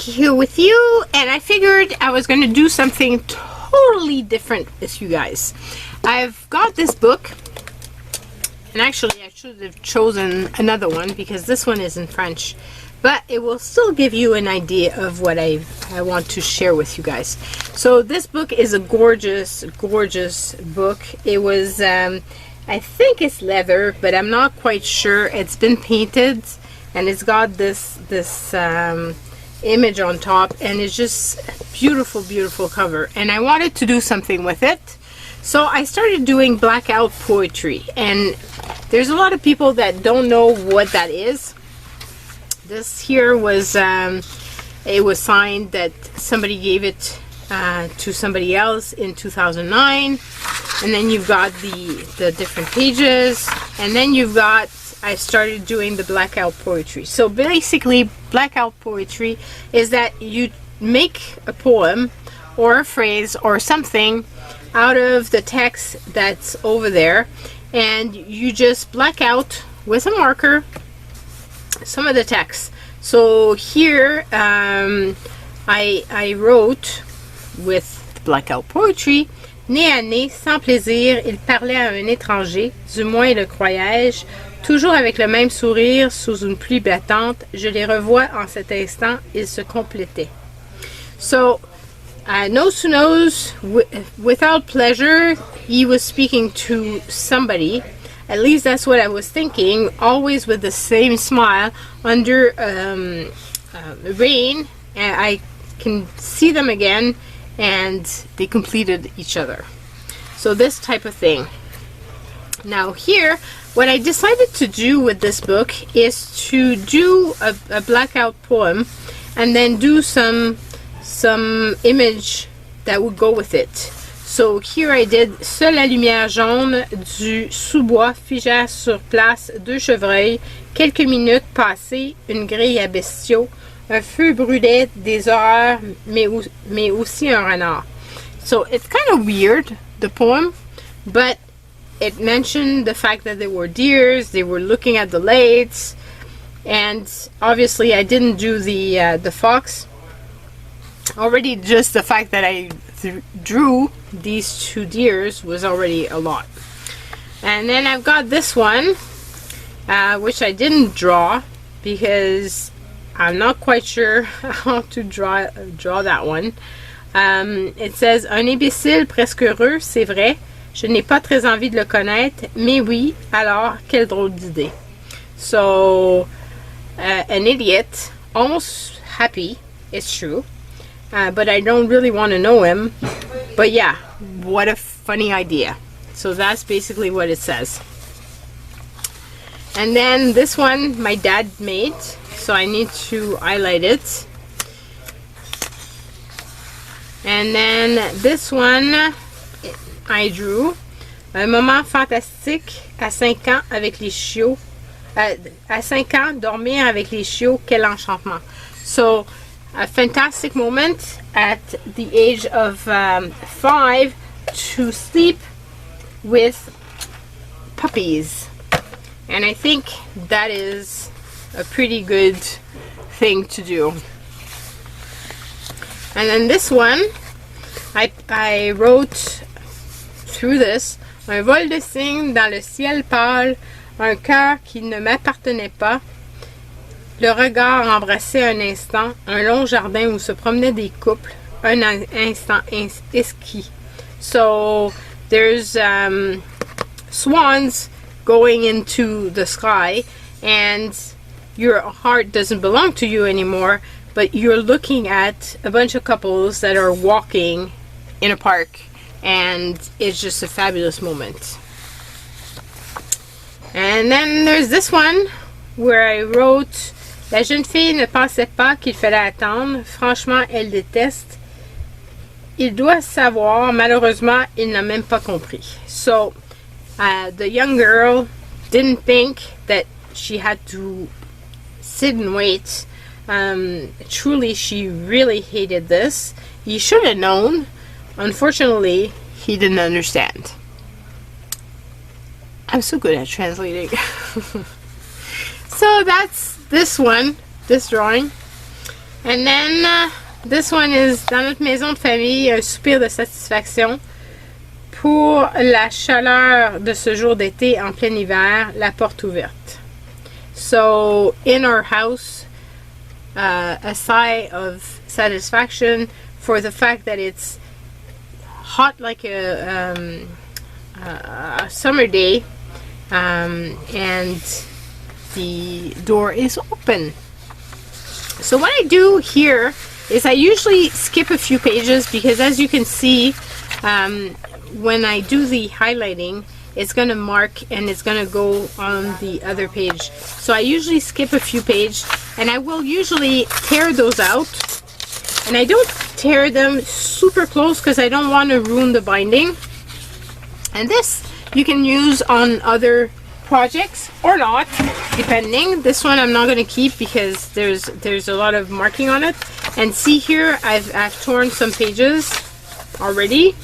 Vicky here with you, and I figured I was going to do something totally different with you guys. I've got this book, and actually I should have chosen another one because this one is in French, but it will still give you an idea of what I want to share with you guys. So this book is a gorgeous, gorgeous book. It was, I think it's leather, but I'm not quite sure. It's been painted, and it's got this image on top, and it's just beautiful, beautiful cover. And I wanted to do something with it, so I started doing blackout poetry. And there's a lot of people that don't know what that is. This here was it was signed that somebody gave it to somebody else in 2009, and then you've got the different pages, and then you've got, I started doing the blackout poetry. So basically, blackout poetry is that you make a poem or a phrase or something out of the text that's over there, and you just black out with a marker some of the text. So here I wrote with the blackout poetry: né à né, sans plaisir, il parlait à un étranger, du moins le croyais-je. Toujours avec le même sourire, sous une pluie battante, je les revois en cet instant, ils se complétaient. So, nose to nose, without pleasure, he was speaking to somebody. At least that's what I was thinking, always with the same smile under rain, and I can see them again, and they completed each other. So this type of thing. Now here, what I decided to do with this book is to do a blackout poem and then do some image that would go with it. So here I did: seule la lumière jaune du sous-bois figea sur place deux chevreuils. Quelques minutes passées, une grille à bestiaux. Un feu brûlait des horreurs, mais aussi un renard. So it's kind of weird, the poem, but it mentioned the fact that there were deers, they were looking at the lakes, and obviously I didn't do the fox. Already just the fact that I drew these two deers was already a lot. And then I've got this one, which I didn't draw because I'm not quite sure how to draw that one. It says: un imbécile presque heureux, c'est vrai. Je n'ai pas très envie de le connaître, mais oui, alors, quelle drôle d'idée. So, an idiot, almost happy, it's true, but I don't really want to know him. But yeah, what a funny idea. So that's basically what it says. And then this one my dad made, so I need to highlight it. And then this one I drew: un moment fantastique à 5 ans avec les chiots. À 5 ans, dormir avec les chiots, quel enchantement. So, a fantastic moment at the age of 5 to sleep with puppies. And I think that is a pretty good thing to do. And then this one, I wrote through this: un vol de cygnes dans le ciel pâle, un cœur qui ne m'appartenait pas, le regard embrassait un instant, un long jardin où se promenaient des couples, un instant esquis. So there's swans going into the sky, and your heart doesn't belong to you anymore, but you're looking at a bunch of couples that are walking in a park, and it's just a fabulous moment. And then there's this one where I wrote: la jeune fille ne pensait pas qu'il fallait attendre, franchement elle déteste, il doit savoir, malheureusement il n'a même pas compris. So the young girl didn't think that she had to sit and wait. Truly, she really hated this. He should have known. Unfortunately, he didn't understand. I'm so good at translating. So that's this one, this drawing. And then this one is dans notre maison de famille, un soupir de satisfaction pour la chaleur de ce jour d'été en plein hiver, la porte ouverte. So in our house, a sigh of satisfaction for the fact that it's hot like a summer day, and the door is open. So what I do here is I usually skip a few pages because, as you can see, when I do the highlighting, it's going to mark and it's going to go on the other page. So I usually skip a few pages, and I will usually tear those out. And I don't tear them super close because I don't want to ruin the binding. And this you can use on other projects or not, depending. This one I'm not going to keep because there's a lot of marking on it. And see here, I've torn some pages already.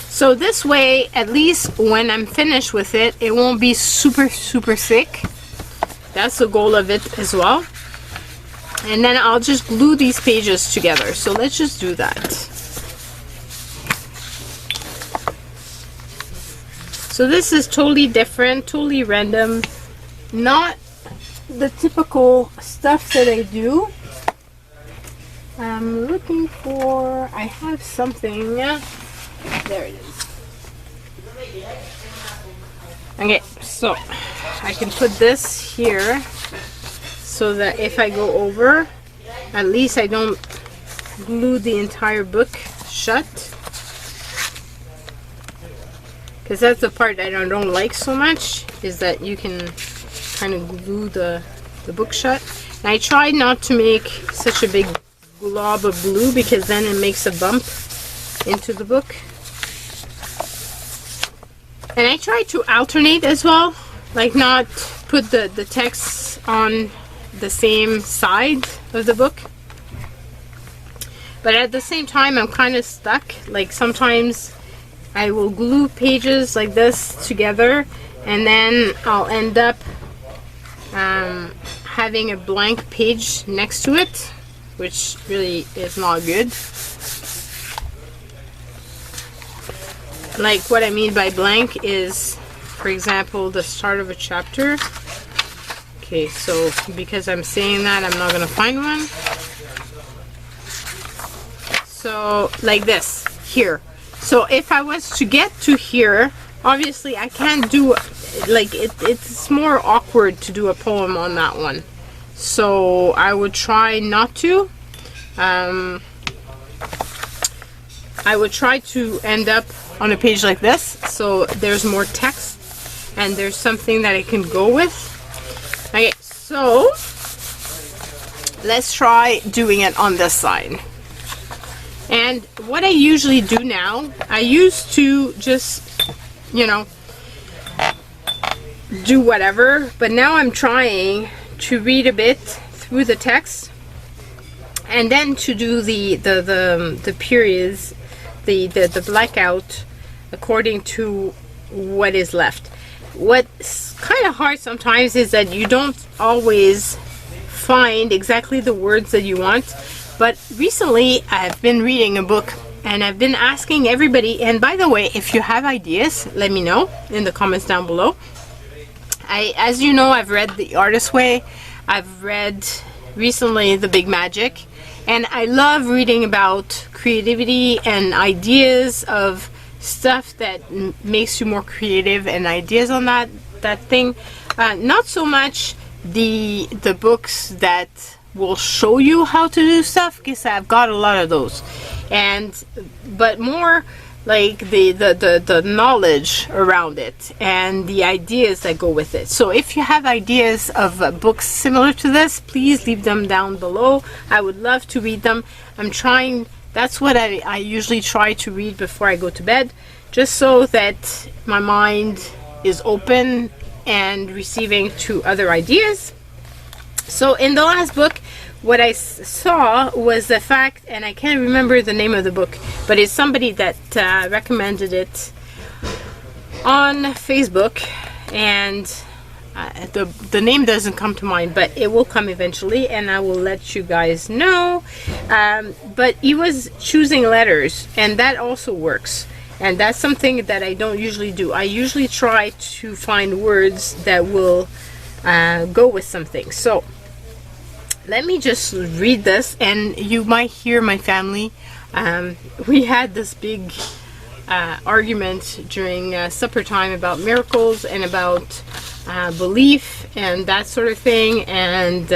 So this way, at least when I'm finished with it, it won't be super thick. That's the goal of it as well. And then I'll just glue these pages together. So let's just do that. So this is totally different, totally random. Not the typical stuff that I do. I'm looking for, I have something. There it is. Okay, so I can put this here so that if I go over, at least I don't glue the entire book shut. Because that's the part that I don't like so much, is that you can kind of glue the book shut. And I try not to make such a big glob of glue because then it makes a bump into the book. And I try to alternate as well, like not put the text on the same side of the book. But at the same time, I'm kind of stuck. Like sometimes I will glue pages like this together, and then I'll end up having a blank page next to it, which really is not good. Like what I mean by blank is, for example, the start of a chapter. Okay, so because I'm saying that, I'm not going to find one. So like this here. So if I was to get to here, obviously I can't do, like it's more awkward to do a poem on that one. So I would try not to. I would try to end up on a page like this, so there's more text and there's something that I can go with. Okay, so let's try doing it on this side. And what I usually do now, I used to just, you know, do whatever, but now I'm trying to read a bit through the text and then to do the periods, the blackout according to what is left. What's kind of hard sometimes is that you don't always find exactly the words that you want. But recently I've been reading a book and I've been asking everybody, and by the way, if you have ideas, let me know in the comments down below. As you know, I've read The Artist's Way, I've read recently The Big Magic, and I love reading about creativity and ideas of stuff that makes you more creative and ideas on that thing. Not so much the books that will show you how to do stuff, because I've got a lot of those, but more like the knowledge around it and the ideas that go with it. So if you have ideas of books similar to this, please leave them down below. I would love to read them. I'm trying, that's what I usually try to read before I go to bed, just so that my mind is open and receiving to other ideas. So in the last book, what I saw was the fact, and I can't remember the name of the book, but it's somebody that recommended it on Facebook, and the name doesn't come to mind, but it will come eventually, and I will let you guys know. But he was choosing letters, and that also works. And that's something that I don't usually do. I usually try to find words that will go with something. So let me just read this, and you might hear my family. We had this big argument during supper time about miracles and about belief and that sort of thing, and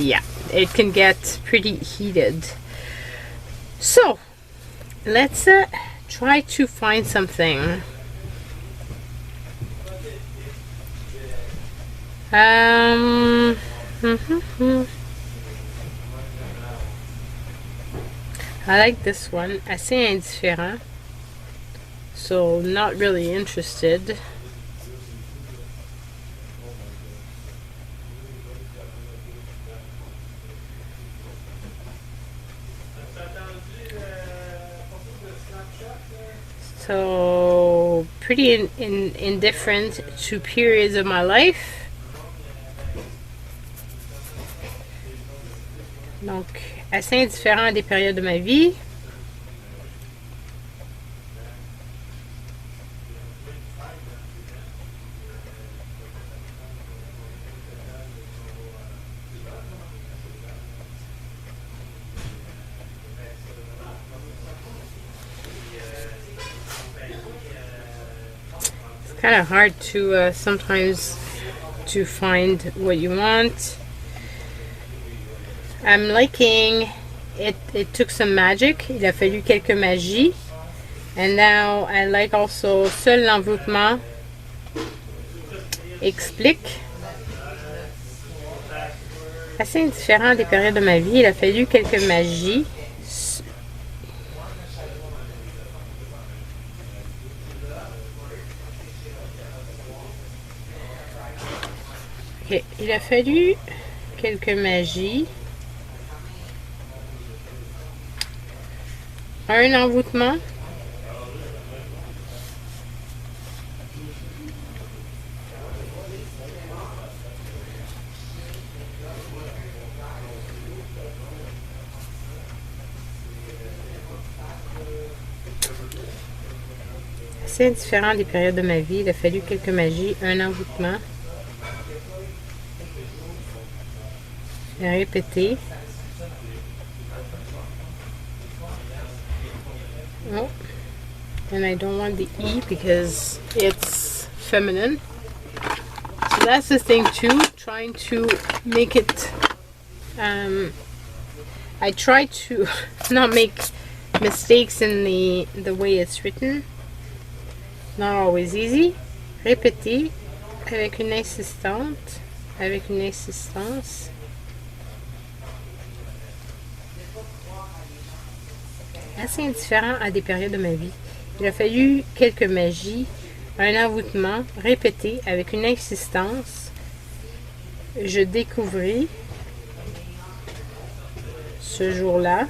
yeah, it can get pretty heated. So let's try to find something. I like this one, assez indifférent, so not really interested. So pretty indifferent to periods of my life. Donc assez indifférent des périodes de ma vie. Kind of hard to sometimes to find what you want. I'm liking it. It took some magic. Il a fallu quelques magies. And now I like also seul l'envoûtement explique. Assez indifférent des périodes de ma vie. Il a fallu quelques magies. Okay. Il a fallu quelques magies. Un envoûtement. Assez indifférent des périodes de ma vie. Il a fallu quelques magies. Un envoûtement. Répéter. Oh, and I don't want the E because it's feminine. So that's the thing too, trying to make it, I try to not make mistakes in the way it's written. Not always easy. Répéter avec une insistante, avec une insistance. Assez indifférent à des périodes de ma vie. Il a fallu quelques magies, un envoûtement, répété avec une insistance. Je découvris ce jour-là.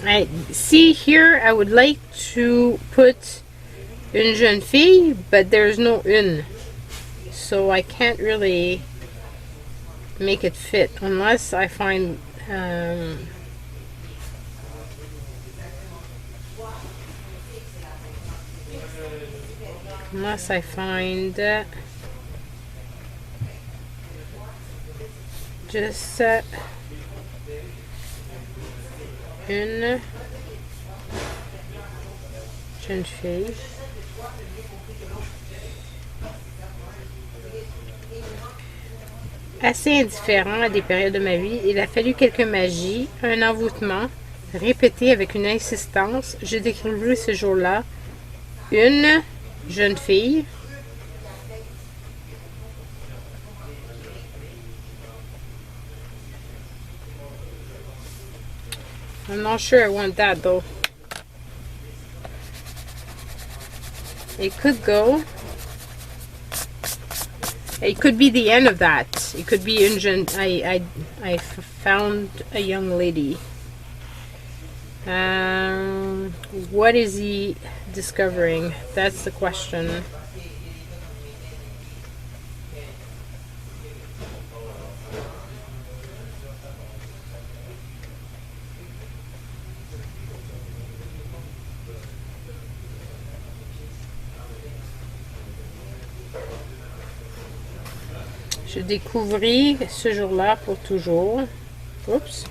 I see here I would like to put une jeune fille, but there's no une, so I can't really make it fit unless I find just une jeune fille. Assez indifférent à des périodes de ma vie. Il a fallu quelques magies, un envoûtement, répété avec une insistance. Je découvris ce jour-là une jeune fille. I'm not sure I want that though. It could go It could be the end of that. It could be I found a young lady. What is he discovering? That's the question. Je découvris ce jour-là pour toujours. Oups.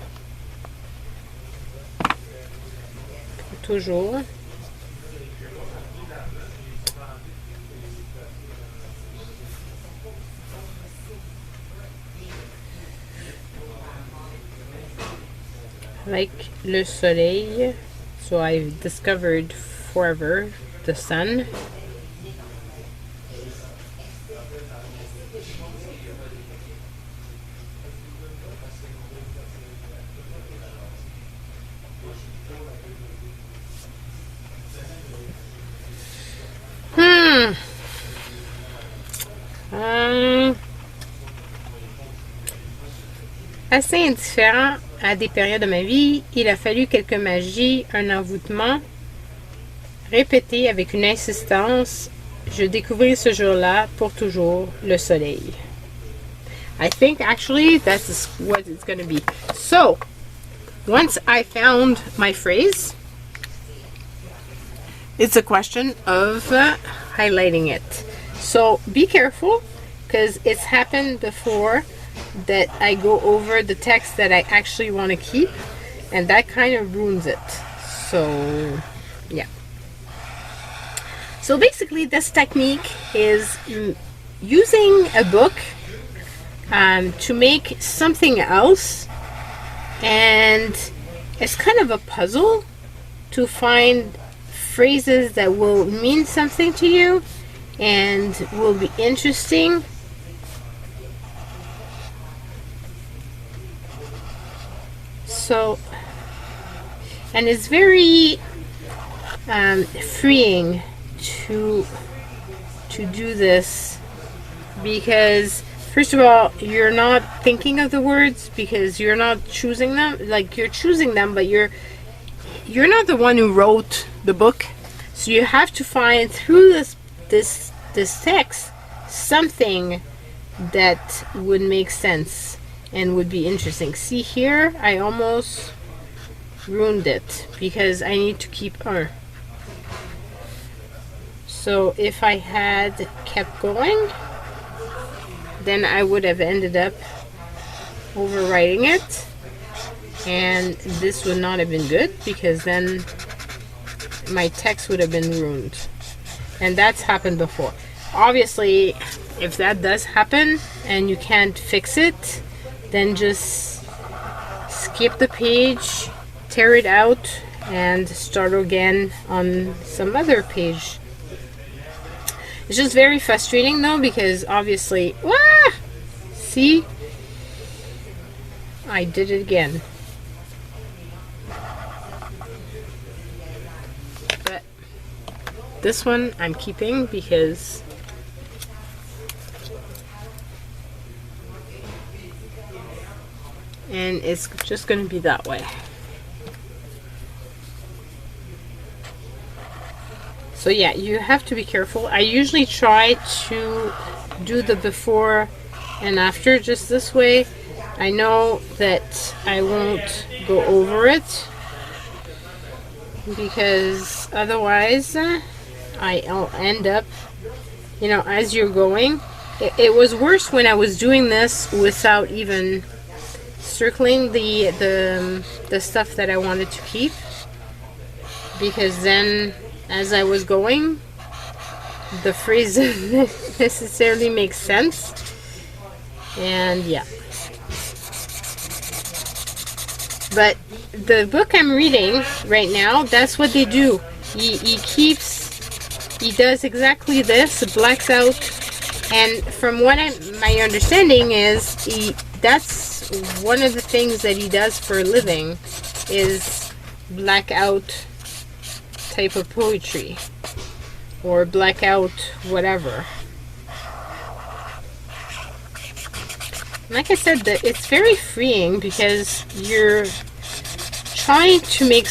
Pour toujours. Like le soleil. So I've discovered forever the sun. Assez indifférent à des périodes de ma vie, il a fallu quelques magies, un envoûtement répété avec une insistance. Je découvris ce jour-là pour toujours le soleil. I think actually that's what it's going to be. So, once I found my phrase, it's a question of highlighting it. So be careful, because it's happened before that I go over the text that I actually want to keep, and that kind of ruins it. So yeah. So basically this technique is using a book to make something else, and it's kind of a puzzle to find phrases that will mean something to you and will be interesting. So, and it's very freeing to do this, because first of all, you're not thinking of the words, because you're not choosing them. Like, you're choosing them, but you're not the one who wrote the book, so you have to find through this text something that would make sense and would be interesting. See here, I almost ruined it because I need to keep her. So if I had kept going, then I would have ended up overwriting it, and this would not have been good, because then my text would have been ruined. And that's happened before. Obviously, if that does happen and you can't fix it, then just skip the page, tear it out, and start again on some other page. It's just very frustrating though, because obviously, see, I did it again. But this one I'm keeping because and it's just going to be that way. So yeah, you have to be careful. I usually try to do the before and after just this way. I know that I won't go over it, because otherwise I'll end up, you know, as you're going. It was worse when I was doing this without even circling the stuff that I wanted to keep, because then as I was going, the phrase didn't necessarily make sense. And yeah, but the book I'm reading right now, that's what they do. He does exactly this, blacks out, and from what my understanding is, that's one of the things that he does for a living, is blackout type of poetry, or blackout whatever. like I said, that it's very freeing because you're trying to make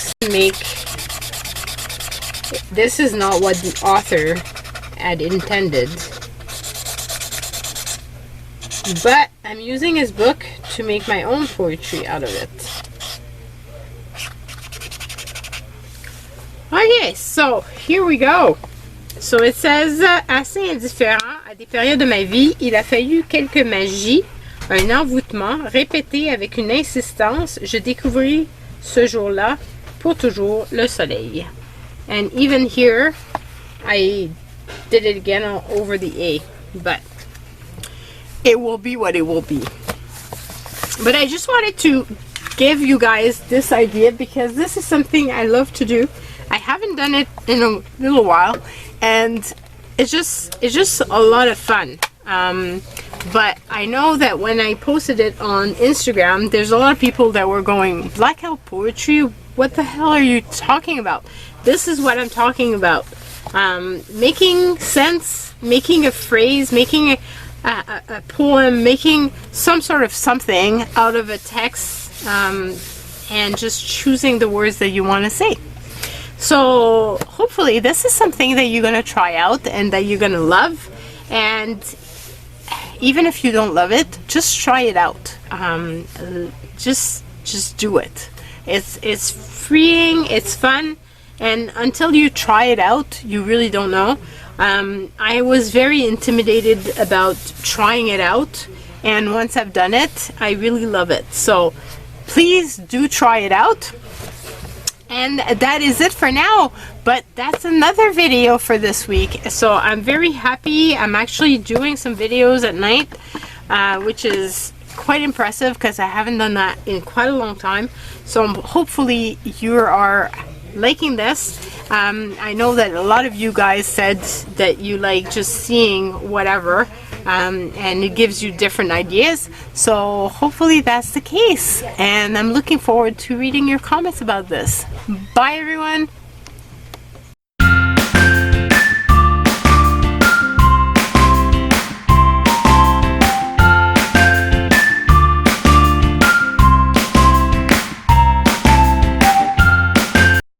this is not what the author had intended, but I'm using his book to make my own poetry out of it. Okay, so here we go. So it says, assez indifférent à des périodes de ma vie, il a fallu quelques magies, un envoûtement répété avec une insistance, je découvris ce jour-là pour toujours le soleil. And even here, I did it again over the A, but it will be what it will be. But I just wanted to give you guys this idea because this is something I love to do. I haven't done it in a little while, and it's just a lot of fun. But I know that when I posted it on Instagram, there's a lot of people that were going, Blackout poetry? What the hell are you talking about? This is what I'm talking about. Making sense, making a phrase, making a poem, making some sort of something out of a text, and just choosing the words that you want to say. So hopefully this is something that you're going to try out and that you're going to love. And even if you don't love it, just try it out. Just do it. It's freeing, it's fun, and until you try it out, you really don't know. I was very intimidated about trying it out, and once I've done it, I really love it. So please do try it out. And that is it for now, but that's another video for this week. So I'm very happy. I'm actually doing some videos at night, which is quite impressive because I haven't done that in quite a long time. So hopefully you are liking this. I know that a lot of you guys said that you like just seeing whatever, and it gives you different ideas. So hopefully that's the case, and I'm looking forward to reading your comments about this. Bye everyone.